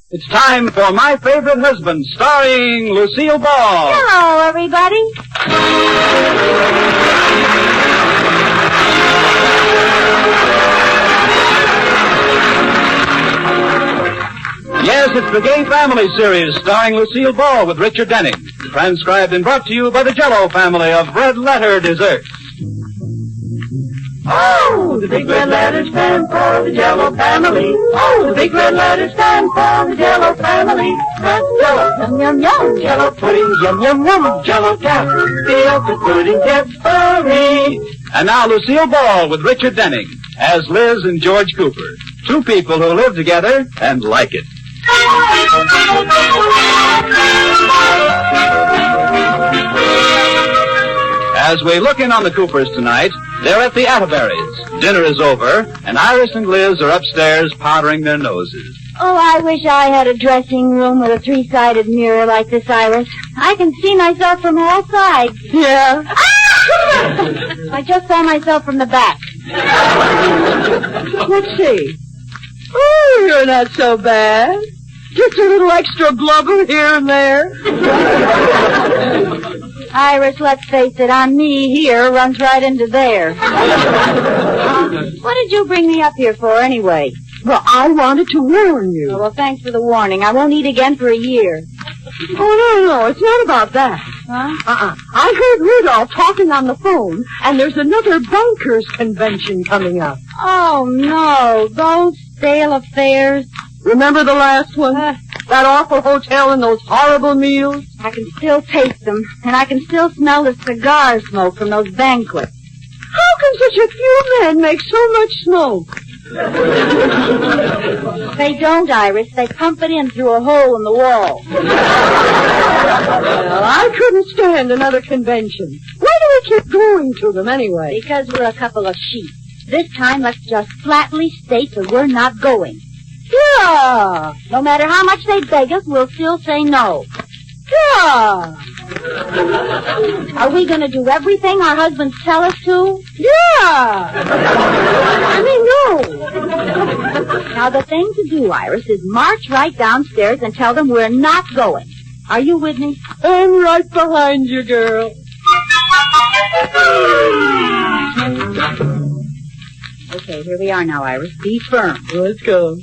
It's time for My Favorite Husband, starring Lucille Ball. Hello, everybody. Yes, it's the Gay Family series, starring Lucille Ball with Richard Denning. Transcribed and brought to you by the Jell-O family of red letter desserts. Oh, the big red letters stand for the Jell-O family. Oh, the big red letters stand for the Jell-O family. That's Jell-O, yum, yum, yum. Jell-O pudding, yum, yum, yum. Jell-O caffer, feel the pudding gets furry. And now Lucille Ball with Richard Denning as Liz and George Cooper. Two people who live together and like it. As we look in on the Coopers tonight, they're at the Atterberries. Dinner is over, and Iris and Liz are upstairs powdering their noses. Oh, I wish I had a dressing room with a three-sided mirror like this, Iris. I can see myself from all sides. Yeah. I just saw myself from the back. Let's see. Oh, you're not so bad. Just a little extra blubber here and there. Iris, let's face it, on me here runs right into there. What did you bring me up here for, anyway? Well, I wanted to warn you. Oh, well, thanks for the warning. I won't eat again for a year. Oh, no, it's not about that. Huh? I heard Rudolph talking on the phone, and there's another bankers' convention coming up. Oh, no, those stale affairs. Remember the last one? That awful hotel and those horrible meals? I can still taste them, and I can still smell the cigar smoke from those banquets. How can such a few men make so much smoke? They don't, Iris. They pump it in through a hole in the wall. Well, I couldn't stand another convention. Why do we keep going to them anyway? Because we're a couple of sheep. This time, let's just flatly state that we're not going. Yeah. No matter how much they beg us, we'll still say no. Yeah. Are we going to do everything our husbands tell us to? Yeah. I mean, no. Now, the thing to do, Iris, is march right downstairs and tell them we're not going. Are you with me? I'm right behind you, girl. Okay, here we are now, Iris. Be firm. Let's go.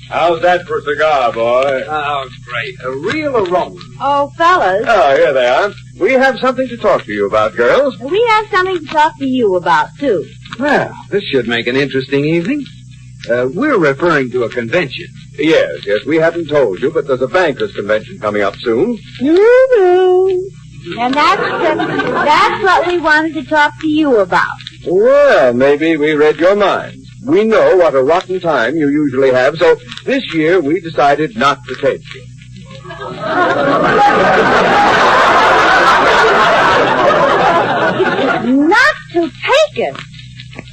How's that for a cigar, boy? Oh, great. A real aroma. Oh, fellas. Oh, here they are. We have something to talk to you about, girls. We have something to talk to you about, too. Well, this should make an interesting evening. We're referring to a convention. Yes, we hadn't told you, but there's a bankers' convention coming up soon. And that's what we wanted to talk to you about. Well, maybe we read your minds. We know what a rotten time you usually have, so this year we decided not to take you. Not to take us?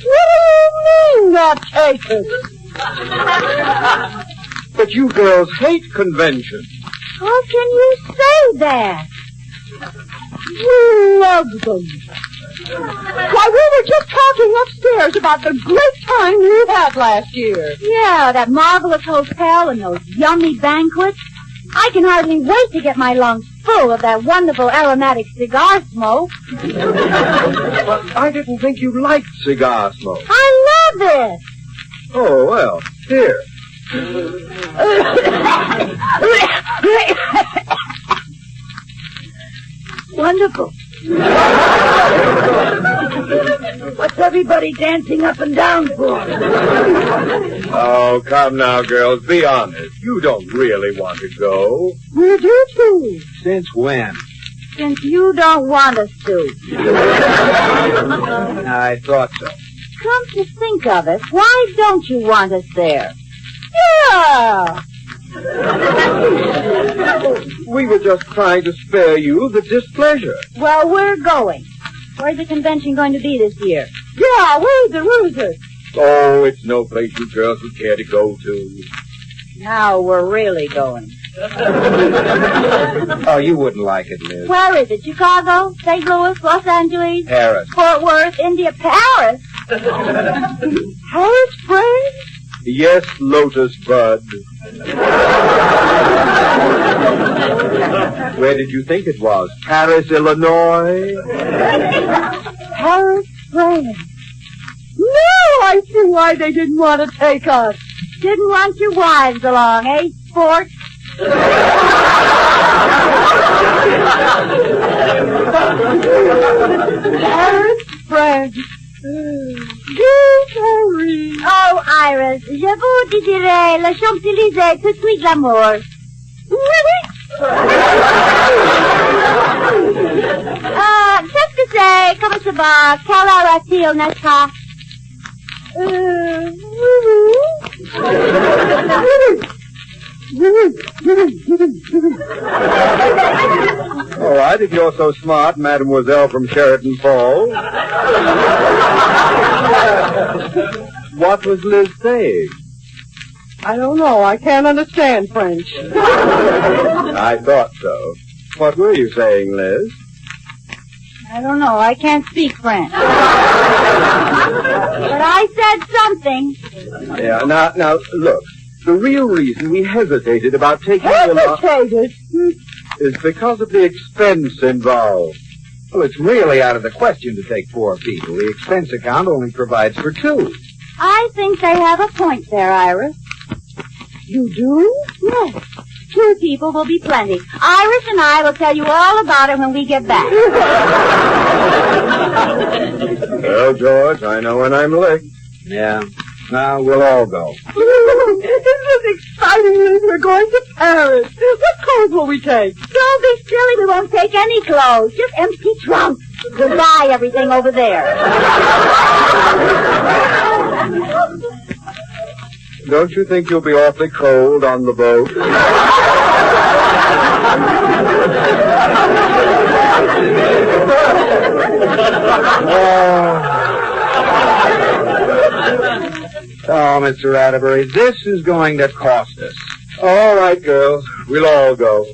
What do you mean, not take us? But you girls hate conventions. How can you say that? We love them. Why, we were just talking upstairs about the great time you had last year. Yeah, that marvelous hotel and those yummy banquets. I can hardly wait to get my lungs full of that wonderful aromatic cigar smoke. But I didn't think you liked cigar smoke. I love it. Oh, well, here. Wonderful. What's everybody dancing up and down for? Oh, come now, girls, be honest. You don't really want to go. We do too. Since when? Since you don't want us to. I thought so. Come to think of it, why don't you want us there? Yeah. We were just trying to spare you the displeasure. Well, we're going. Where's the convention going to be this year? Yeah, where is it? Oh, it's no place you girls would care to go to. Now we're really going. Oh, you wouldn't like it, Liz. Where is it? Chicago? St. Louis? Los Angeles? Paris. Fort Worth? India? Paris? Paris, Frank? Yes, Lotus Bud. Where did you think it was? Paris, Illinois? Paris, France. No, I see why they didn't want to take us. Didn't want your wives along, eh, sport? Paris, France. Paris. Oh, Iris, je vous désirais les Champs-Élysées tout de suite l'amour. Qu'est-ce que c'est? Comment ça va? Quelle heure est-il, n'est-ce pas? All right, if you're so smart, Mademoiselle from Sheridan Falls. What was Liz saying? I don't know. I can't understand French. I thought so. What were you saying, Liz? I don't know. I can't speak French. But I said something. Yeah, now, look. The real reason we hesitated about taking you along is because of the expense involved. Well, it's really out of the question to take 4 people. The expense account only provides for 2. I think they have a point there, Iris. You do? Yes. 2 people will be plenty. Iris and I will tell you all about it when we get back. Well, George, I know when I'm licked. Yeah. Now, we'll all go. Isn't this exciting, Liz? We're going to Paris. What clothes will we take? Don't be silly. We won't take any clothes. Just empty trunks. We'll buy everything over there. Don't you think you'll be awfully cold on the boat? Oh, Mr. Atterbury, this is going to cost us. All right, girls. We'll all go.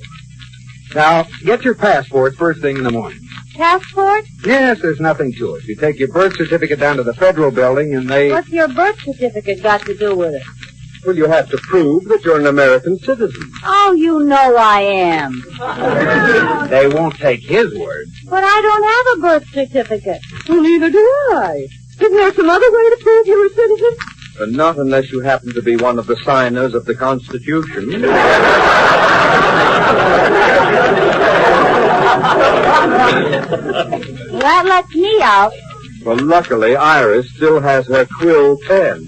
Now, get your passport first thing in the morning. Passport? Yes, there's nothing to it. You take your birth certificate down to the federal building and they... What's your birth certificate got to do with it? Well, you have to prove that you're an American citizen. Oh, you know I am. They won't take his word. But I don't have a birth certificate. Well, neither do I. Isn't there some other way to prove you're a citizen? But not unless you happen to be one of the signers of the Constitution. That lets me out. Well, luckily, Iris still has her quill pen.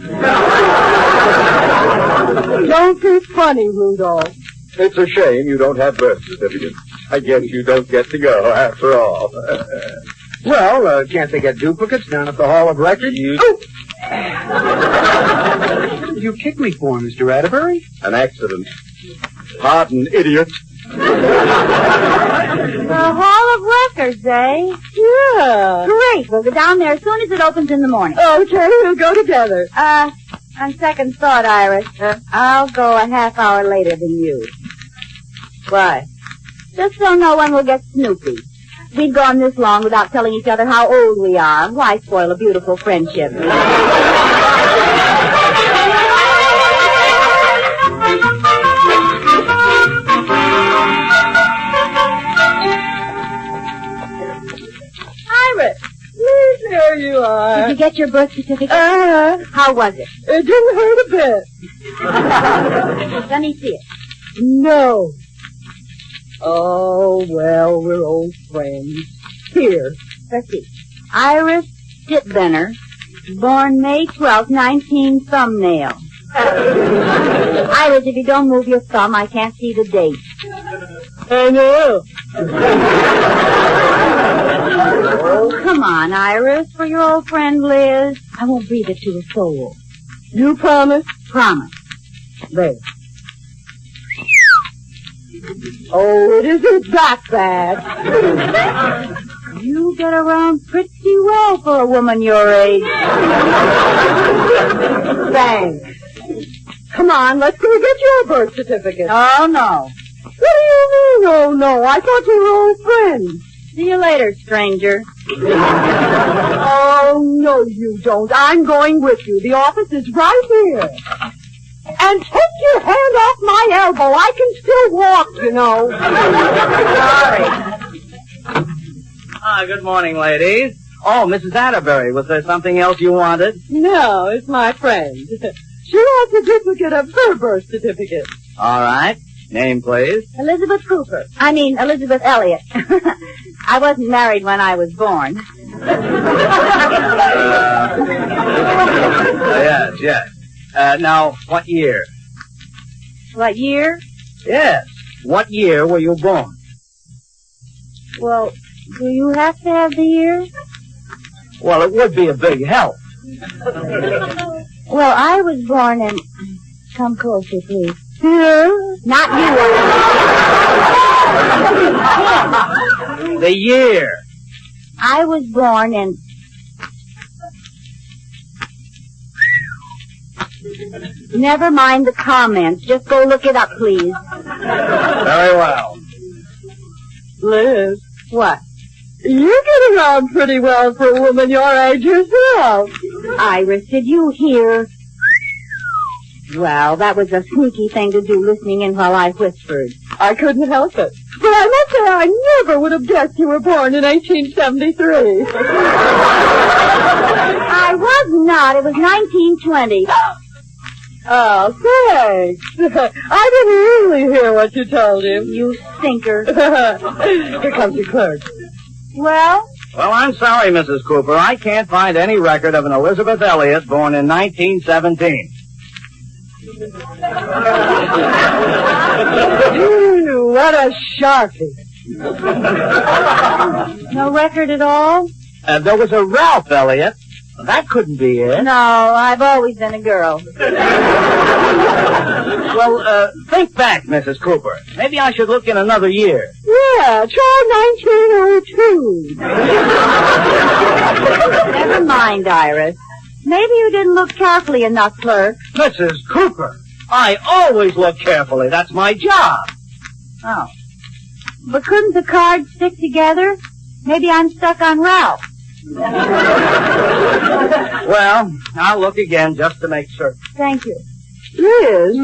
Don't be funny, Rudolph. It's a shame you don't have birth certificates. I guess you don't get to go, after all. Well, can't they get duplicates down at the Hall of Records? What did you kick me for, Mr. Atterbury? An accident. Pardon, idiot. The Hall of Records, eh? Yeah. Great. We'll go down there as soon as it opens in the morning. Okay, we'll go together. On second thought, Iris, I'll go a half hour later than you. Why? Just so no one will get snoopy. We've gone this long without telling each other how old we are. Why spoil a beautiful friendship? Iris! Liz, there you are. Did you get your birth certificate? How was it? It didn't hurt a bit. Let me see it. No. Oh, well, we're old friends. Here. Let's see. Iris Titbenner, born May 12th, 19 thumbnail. Iris, if you don't move your thumb, I can't see the date. I know. Oh, come on, Iris, for your old friend Liz. I won't breathe it to a soul. You promise? Promise. There. Oh, it isn't that bad. You get around pretty well for a woman your age. Thanks. Come on, let's go get your birth certificate. Oh, no. What do you mean, oh, no? I thought you were old friends. See you later, stranger. Oh, no, you don't. I'm going with you. The office is right here. And take your hand off my elbow. I can still walk, you know. Sorry. Good morning, ladies. Oh, Mrs. Atterbury, was there something else you wanted? No, it's my friend. She wants a duplicate of her birth certificate. All right. Name, please. Elizabeth Elliott. I wasn't married when I was born. Yes. Now, what year? What year? Yes. What year were you born? Well, do you have to have the year? Well, it would be a big help. Well, I was born in... Come closer, please. Here? Not you. The year. I was born in... Never mind the comments. Just go look it up, please. Very well. Liz, What? you get around pretty well for a woman your age yourself. Iris, did you hear? Well, that was a sneaky thing to do, listening in while I whispered. I couldn't help it. But I must say I never would have guessed you were born in 1873. I was not. It was 1920. Oh, thanks. I didn't really hear what you told him. You stinker. Here comes your clerk. Well? Well, I'm sorry, Mrs. Cooper. I can't find any record of an Elizabeth Elliott born in 1917. What a sharpie. No record at all? There was a Ralph Elliott. That couldn't be it. No, I've always been a girl. Well, think back, Mrs. Cooper. Maybe I should look in another year. Yeah, try 1902. Never mind, Iris. Maybe you didn't look carefully enough, clerk. Mrs. Cooper, I always look carefully. That's my job. Oh. But couldn't the cards stick together? Maybe I'm stuck on Ralph. Well, I'll look again just to make certain. Thank you. Liz,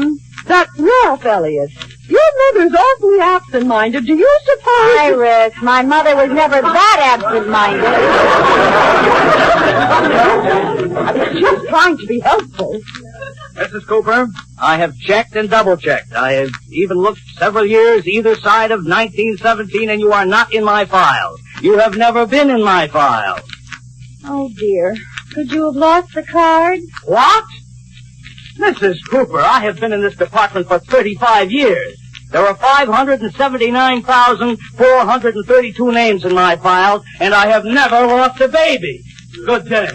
that's Ralph Elliott. Your mother's awfully absent-minded. Do you suppose... Iris, my mother was never that absent-minded. Just trying to be helpful. Mrs. Cooper, I have checked and double-checked. I have even looked several years either side of 1917, and you are not in my file. You have never been in my file. Oh, dear. Could you have lost the card? What? Mrs. Cooper, I have been in this department for 35 years. There are 579,432 names in my file, and I have never lost a baby. Good day.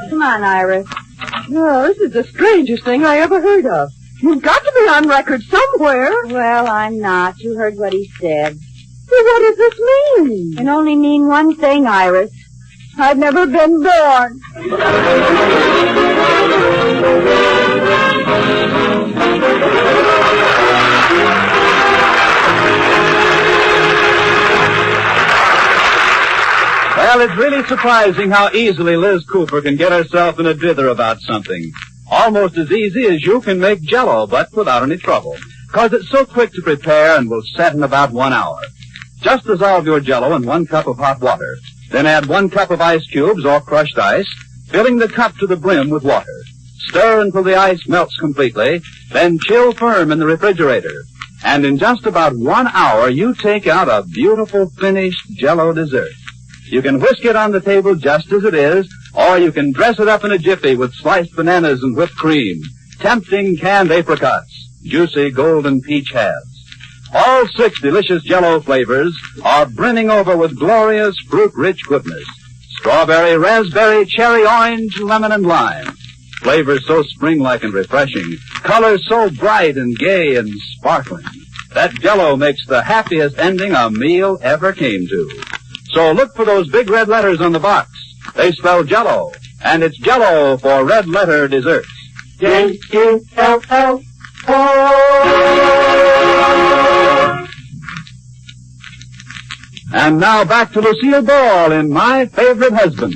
Come on, Iris. No, this is the strangest thing I ever heard of. You've got to be on record somewhere. Well, I'm not. You heard what he said. Well, what does this mean? It can only mean one thing, Iris. I've never been born. Well, it's really surprising how easily Liz Cooper can get herself in a dither about something. Almost as easy as you can make Jell-O, but without any trouble. 'Cause it's so quick to prepare and will set in about 1 hour. Just dissolve your Jell-O in 1 cup of hot water. Then add 1 cup of ice cubes or crushed ice, filling the cup to the brim with water. Stir until the ice melts completely, then chill firm in the refrigerator. And in just about 1 hour, you take out a beautiful finished Jell-O dessert. You can whisk it on the table just as it is, or you can dress it up in a jiffy with sliced bananas and whipped cream, tempting canned apricots, juicy golden peach halves. All 6 delicious Jell-O flavors are brimming over with glorious fruit-rich goodness. Strawberry, raspberry, cherry, orange, lemon, and lime. Flavors so spring-like and refreshing. Colors so bright and gay and sparkling. That Jell-O makes the happiest ending a meal ever came to. So look for those big red letters on the box. They spell Jell-O, and it's Jell-O for red letter desserts. Jell-O. And now back to Lucille Ball in My Favorite Husband.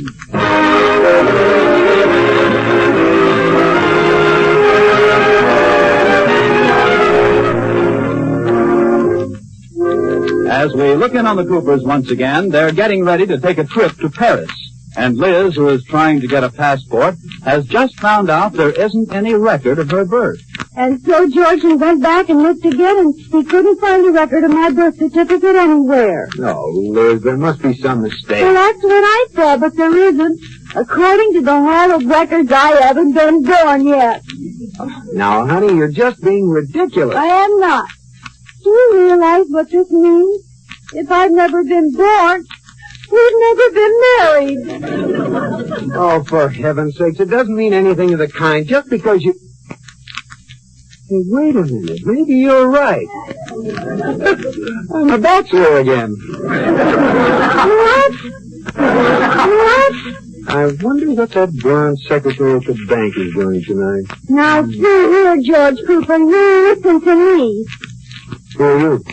As we look in on the Coopers once again, they're getting ready to take a trip to Paris. And Liz, who is trying to get a passport, has just found out there isn't any record of her birth. And so George went back and looked again, and he couldn't find a record of my birth certificate anywhere. No, Liz, there must be some mistake. Well, that's what I thought, but there isn't. According to the Hall of Records, I haven't been born yet. Now, honey, you're just being ridiculous. I am not. Do you realize what this means? If I'd never been born, we'd never been married. Oh, for heaven's sakes, it doesn't mean anything of the kind just because you... Hey, wait a minute. Maybe you're right. I'm a bachelor again. What? What? I wonder what that blonde secretary at the bank is doing tonight. Now, see here, George Cooper, listen to me. Who are you?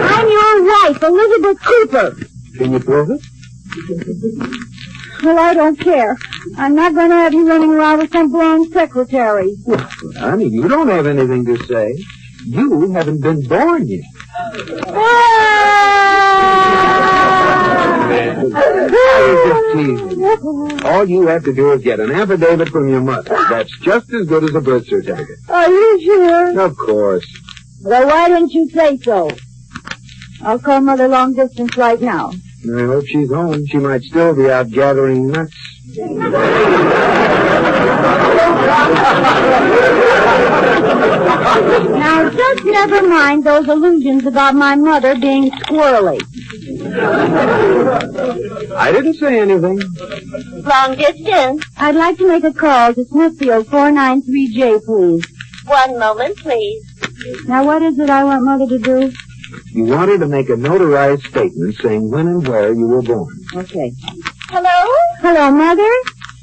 I'm your wife, Elizabeth Cooper. Can you prove it? Well, I don't care. I'm not going to have you running around with some blonde secretary. Well, honey, you don't have anything to say. You haven't been born yet. I'm just teasing. All you have to do is get an affidavit from your mother. That's just as good as a birth certificate. Are you sure? Of course. Well, why didn't you say so? I'll call Mother long distance right now. I hope she's home. She might still be out gathering nuts. Now, just never mind those illusions about my mother being squirrely. I didn't say anything. Long distance. I'd like to make a call to Smithfield 493J, please. 1 moment, please. Now, what is it I want Mother to do? You want her to make a notarized statement saying when and where you were born. Okay. Hello? Hello, Mother?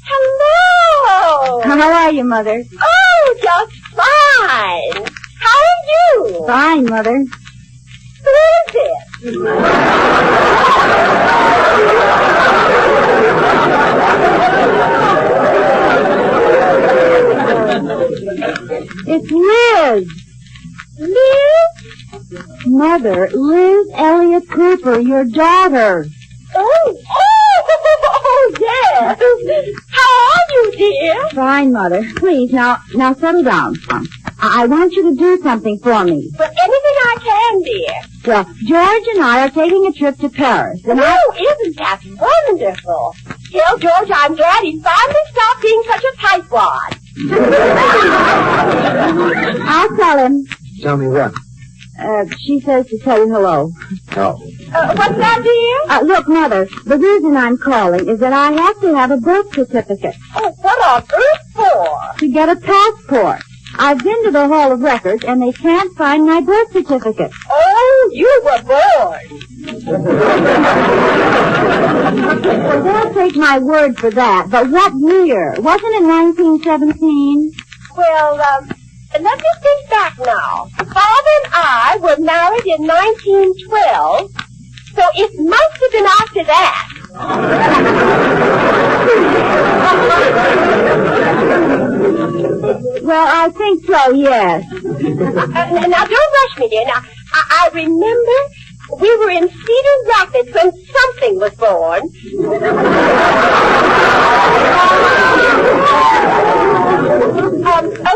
Hello! How are you, Mother? Oh, just fine. How are you? Fine, Mother. Who is it? It's Liz. Liz? Mother, Liz Elliott Cooper, your daughter. Oh, yes. How are you, dear? Fine, Mother. Please, now settle down. I want you to do something for me. But anything I can, dear. Well, George and I are taking a trip to Paris. And isn't that wonderful? Tell George I'm glad he finally stopped being such a tightwad. I'll tell him. Tell me what? She says to tell you hello. Oh. What's that, dear? Look, Mother, the reason I'm calling is that I have to have a birth certificate. Oh, what on earth for? To get a passport. I've been to the Hall of Records, and they can't find my birth certificate. Oh, you were born. Well, don't take my word for that, but what year? Wasn't it 1917? Well, let me think back now. Father and I were married in 1912, so it must have been after that. Well, I think so, yes. Now, don't rush me, dear. Now, I remember we were in Cedar Rapids when something was born.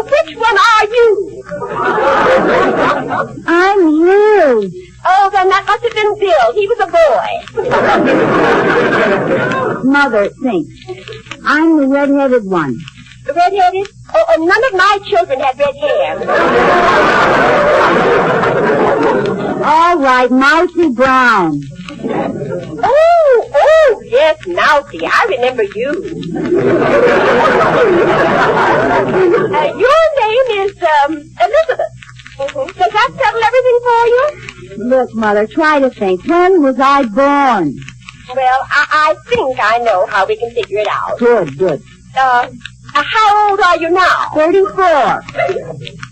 Which one are you? I'm Liz. Oh, then that must have been Bill. He was a boy. Mother, think. I'm the red-headed one. Red-headed? Oh, none of my children had red hair. All right, Mousy Brown. Oh, yes, Mousy. I remember you. Your name is, Elizabeth. Mm-hmm. Does that settle everything for you? Look, Mother, try to think. When was I born? Well, I think I know how we can figure it out. Good. How old are you now? 34.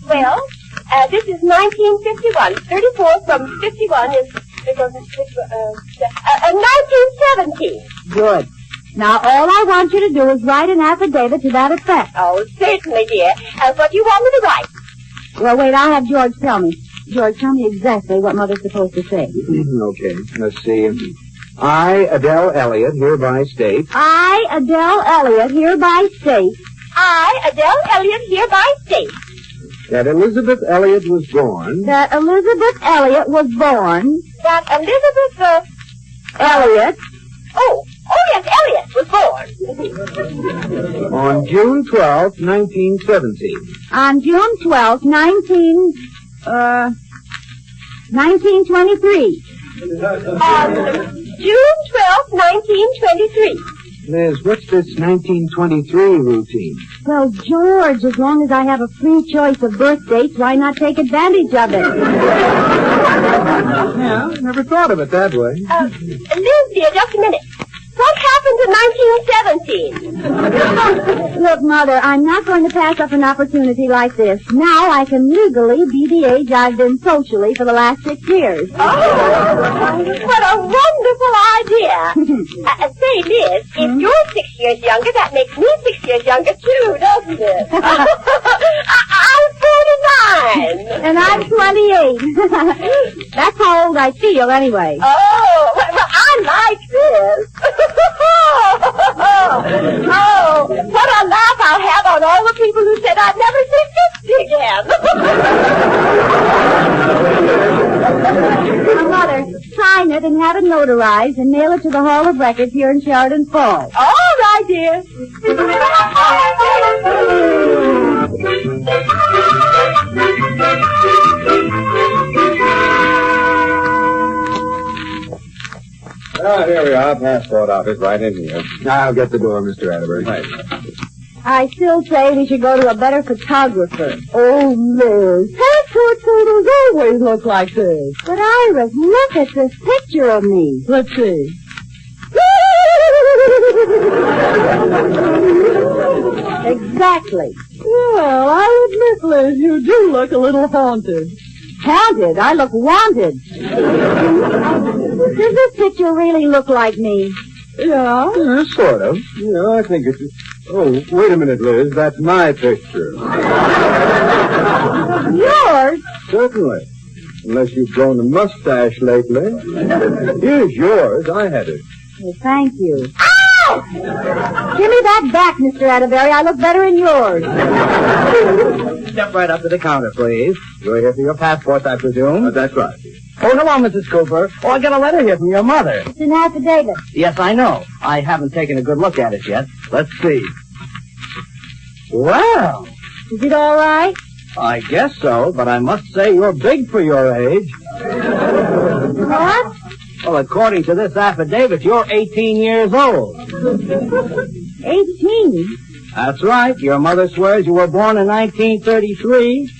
Well, this is 1951. 34 from 51 is 1917. Good. Now, all I want you to do is write an affidavit to that effect. Oh, certainly, dear. What do you want me to write? Well, wait, I'll have George tell me. George, tell me exactly what Mother's supposed to say. Okay, let's see. I, Adele Elliott, hereby state. I, Adele Elliott, hereby state. I, Adele Elliott, hereby state. That Elizabeth Elliott was born. That Elizabeth Elliott was born. That Elizabeth, Elliott. Oh, yes, Elliott was born. On June 12th, 1917. On June 12th, 1923. On June 12th, 1923. Liz, what's this 1923 routine? Well, George, as long as I have a free choice of birth dates, why not take advantage of it? Yeah, never thought of it that way. Liz, dear, just a minute. What happened to 1917? Look, Mother, I'm not going to pass up an opportunity like this. Now I can legally be the age I've been socially for the last 6 years. Oh, what a wonderful idea. Say, Liz, if you're 6 years younger, that makes me 6 years younger, too, doesn't it? I'm 49. And I'm 28. That's how old I feel, anyway. Oh, well, I like this. Oh, what a laugh I'll have on all the people who said I'd never see 50 again. Now, Mother, sign it and have it notarized and mail it to the Hall of Records here in Sheridan Falls. All right, dear. Here we are, passport office, right in here. I'll get the door, Mr. Atterbury. Right. I still say we should go to a better photographer. Oh, Liz, passport photos always look like this. But Iris, look at this picture of me. Let's see. Exactly. Well, I'll admit, Liz, you do look a little haunted. Haunted? I look wanted. Does this picture really look like me? Yeah? Yeah, sort of. Yeah, I think it's... Oh, wait a minute, Liz. That's my picture. Yours? Certainly. Unless you've grown a mustache lately. Here's yours. I had it. Well, thank you. Ow! Give me that back, Mr. Atterbury. I look better in yours. Step right up to the counter, please. You're here for your passports, I presume. That's right. Oh, hello, Mrs. Cooper. Oh, I got a letter here from your mother. It's an affidavit. Yes, I know. I haven't taken a good look at it yet. Let's see. Well, Is it all right? I guess so, but I must say you're big for your age. What? Well, according to this affidavit, you're 18 years old. 18? That's right. Your mother swears you were born in 1933.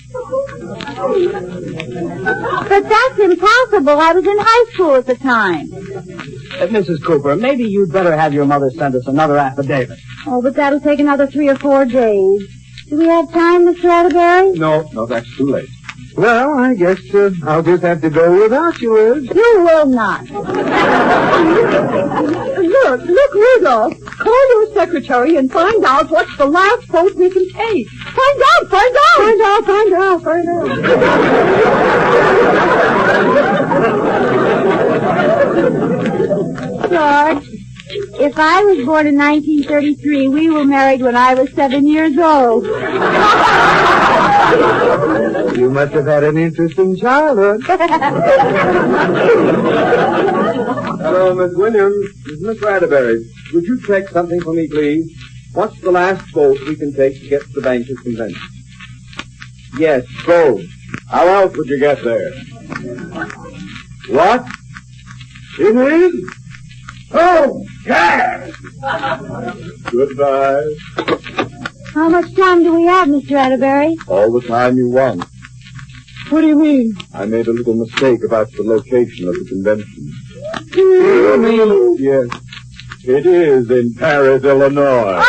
But that's impossible. I was in high school at the time. Mrs. Cooper, maybe you'd better have your mother send us another affidavit. Oh, but that'll take another 3 or 4 days. Do we have time, Mr. Atterbury? No, that's too late. Well, I guess I'll just have to go without you, Liz. You will not. Look, Rudolph. Call your secretary and find out what's the last boat we can take. Find out. George, if I was born in 1933, we were married when I was 7 years old. You must have had an interesting childhood. Hello, Miss Williams. Miss Atterbury, would you check something for me, please? What's the last boat we can take to get to the Bankers' Convention? Yes, boat. How else would you get there? What? It is? Oh, yeah! Goodbye. How much time do we have, Mr. Atterbury? All the time you want. What do you mean? I made a little mistake about the location of the convention. You mean? Yes. It is in Paris, Illinois.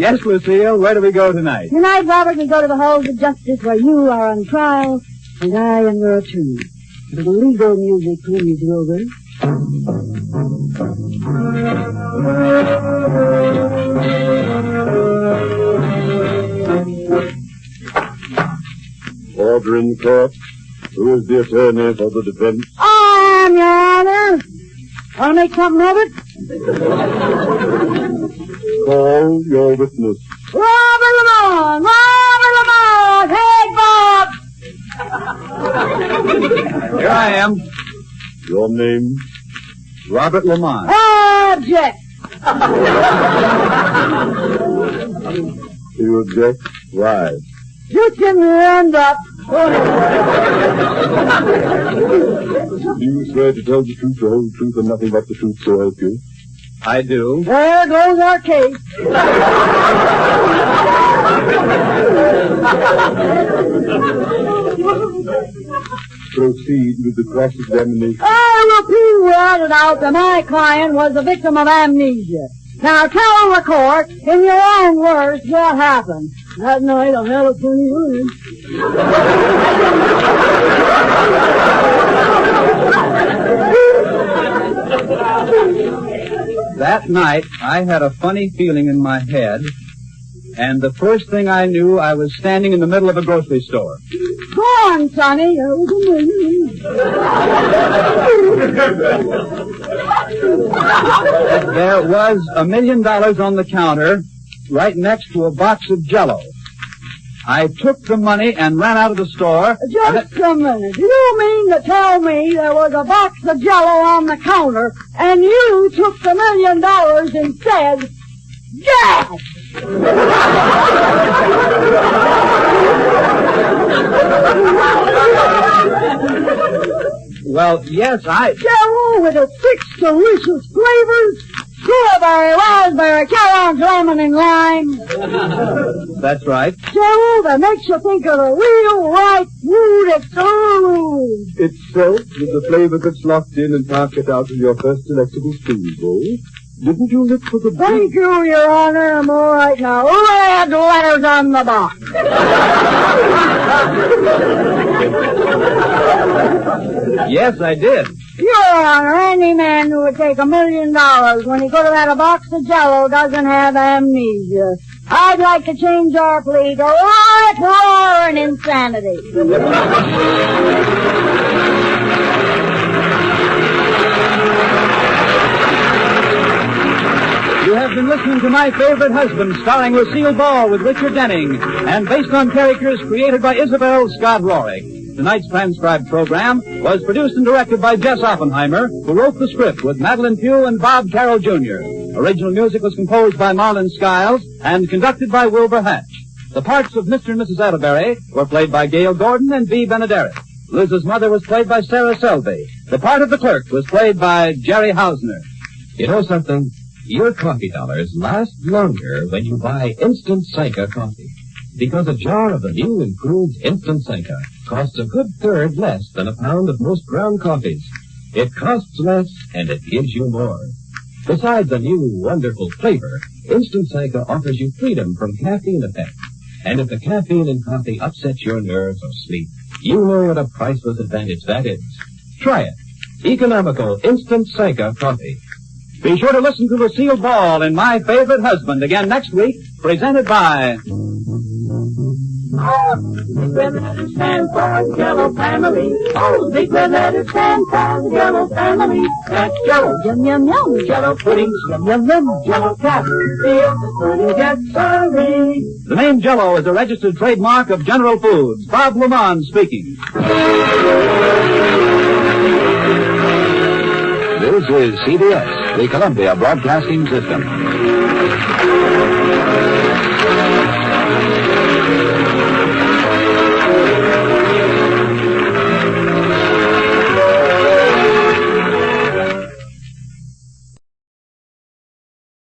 Yes, Lucille, where do we go tonight? Tonight, Robert, we go to the halls of justice where you are on trial and I am your attorney. The legal music, please, Wilbur. Order in court. Who is the attorney for the defense? I am, Your Honor. Want to make something of it? Call your witness. Robert Lamont! Hey, Bob! Here I am. Your name? Robert Lamont. Object! You object? Why? You can end up. Do you swear to tell the truth, the whole truth, and nothing but the truth, so help you? I do. There goes our case. Proceed with the cross-examination. I repeat without a doubt that my client was a victim of amnesia. Now tell the court, in your own words, what happened. That night I had a funny room. That night, I had a funny feeling in my head, and the first thing I knew, I was standing in the middle of a grocery store. Go on, Sonny. There was $1 million on the counter, right next to a box of Jell-O. I took the money and ran out of the store. Just a minute. Do you mean to tell me there was a box of Jell-O on the counter, and you took the $1 million instead? Yes! Well, yes, Jell-O with its 6 delicious flavors. Strawberry, raspberry, carrot, lemon, and lime. That's right. Jell-O that makes you think of the real right food. It's so that the flavor gets locked in and can't get out of your first delectable spoonful. Didn't you look for the... Thank you, Your Honor. I'm all right now. Red letters on the box. Yes, I did. Your Honor, any man who would take $1 million when he could have had a box of Jell-O doesn't have amnesia. I'd like to change our plea to riot, roar, and insanity. You have been listening to My Favorite Husband, starring Lucille Ball with Richard Denning, and based on characters created by Isabel Scott Rorick. Tonight's transcribed program was produced and directed by Jess Oppenheimer, who wrote the script with Madeline Pugh and Bob Carroll Jr. Original music was composed by Marlon Skiles and conducted by Wilbur Hatch. The parts of Mr. and Mrs. Atterbury were played by Gail Gordon and Bea Benaderet. Liz's mother was played by Sarah Selby. The part of the clerk was played by Jerry Hausner. You know something? Your coffee dollars last longer when you buy Instant Sanka coffee. Because a jar of the new improved Instant Sanka costs a good third less than a pound of most ground coffees. It costs less and it gives you more. Besides the new wonderful flavor, Instant Sanka offers you freedom from caffeine effect. And if the caffeine in coffee upsets your nerves or sleep, you know what a priceless advantage that is. Try it. Economical Instant Sanka coffee. Be sure to listen to Lucille Ball in My Favorite Husband again next week, presented by... Big red letters stand for the Jell-O family. Oh, the big red letters stand for the Jell-O family. That's Jell-O, yum, yum, yum. Jell-O puddings, yum, yum, yum. Jell-O cats, feel the pudding gets sorry. The name Jell-O is a registered trademark of General Foods. Bob Lamont speaking. This is CBS, the Columbia Broadcasting System.